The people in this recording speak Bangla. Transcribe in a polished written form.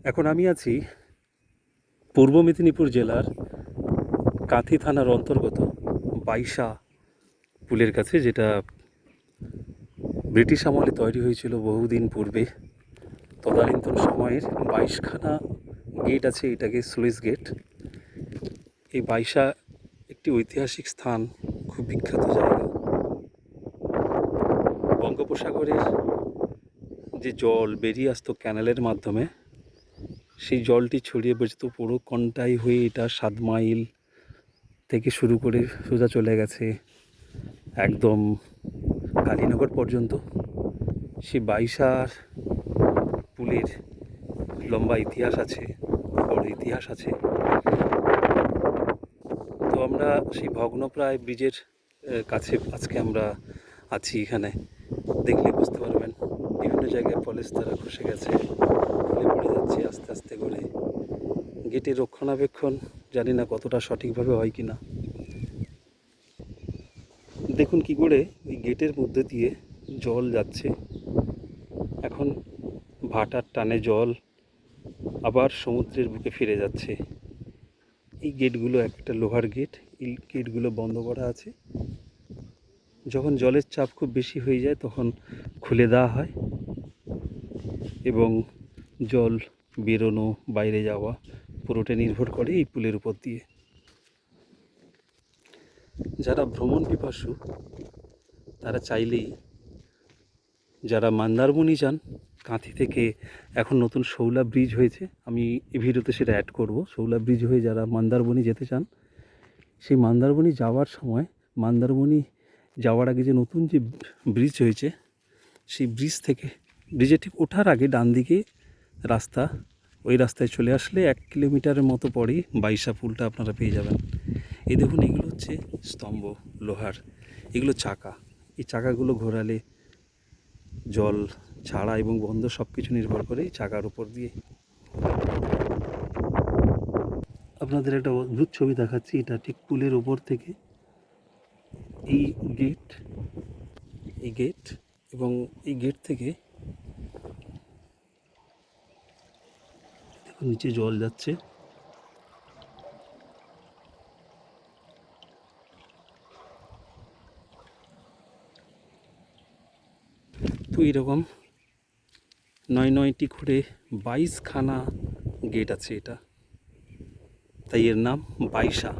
এখন আমি আছি পূর্ব মেদিনীপুর জেলার কাঁথি থানার অন্তর্গত বাইশা পুলের কাছে, যেটা ব্রিটিশ আমলে তৈরি হয়েছিল বহুদিন পূর্বে। তদানীন্তন সময়ের 22খানা গেট আছে, এটাকে স্লুইস গেট। এই বাইশা একটি ঐতিহাসিক স্থান, খুব বিখ্যাত জায়গা। বঙ্গোপসাগরের যে জল বেরিয়ে আসতো ক্যানেলের মাধ্যমে, সেই জলটি ছড়িয়ে বেরোত পুরো কন্টাই হয়ে। এটা 7 মাইল থেকে শুরু করে সোজা চলে গেছে একদম কালীনগর পর্যন্ত। সেই বাইশার পুলের লম্বা ইতিহাস আছে, বড় ইতিহাস আছে। তো আমরা সেই ভগ্নপ্রায় ব্রিজের কাছে আজকে আমরা আছি। এখানে দেখলে বুঝতে পারবেন বিভিন্ন জায়গায় পলেস্তারা খসে গেছে, খুলে পড়ে যাচ্ছে আস্তে আস্তে করে। গেটের রক্ষণাবেক্ষণ জানি না কতটা সঠিকভাবে হয় কি না। দেখুন কি করে ওই গেটের মধ্যে দিয়ে জল যাচ্ছে। এখন ভাটার টানে জল আবার সমুদ্রের বুকে ফিরে যাচ্ছে। এই গেটগুলো একটা লোহার গেট, এই গেটগুলো বন্ধ করা আছে। যখন জলের চাপ খুব বেশি হয়ে যায় তখন খুলে দেওয়া হয় এবং জল বেরোনো বাইরে যাওয়া পুরোটা নির্ভর করে এই পুলের উপর দিয়ে। যারা ভ্রমণ পিপাসু তারা চাইলেই, যারা মন্দারমণি যান, কাঁথি থেকে এখন নতুন শৌলা ব্রিজ হয়েছে, আমি এই ভিডিওতে সেটা অ্যাড করব। শৌলা ব্রিজ হয়ে যারা মন্দারমণি যেতে চান, সেই মন্দারমণি যাওয়ার সময়, মন্দারমণি যাওয়ার আগে যে নতুন যে ব্রিজ হয়েছে, সেই ব্রিজ থেকে, ব্রিজে ঠিক ওঠার আগে ডান দিকে রাস্তা, ওই রাস্তায় চলে আসলে 1 কিলোমিটারের মতো পরেই বাইশা পুলটা আপনারা পেয়ে যাবেন। এই দেখুন, এগুলো হচ্ছে স্তম্ভ লোহার, এগুলো চাকা। এই চাকাগুলো ঘোরালে জল ছাড়া এবং বন্ধ সব কিছু নির্ভর করে এই চাকার উপর দিয়ে। আপনাদের একটা অদ্ভুত ছবি দেখাচ্ছি। এটা ঠিক পুলের ওপর থেকে এই গেট, এই গেট এবং এই গেট থেকে দেখুন নিচে জল যাচ্ছে। তো এরকম 9টি করে 22খানা গেট আছে এটা, তাই এর নাম বাইশা।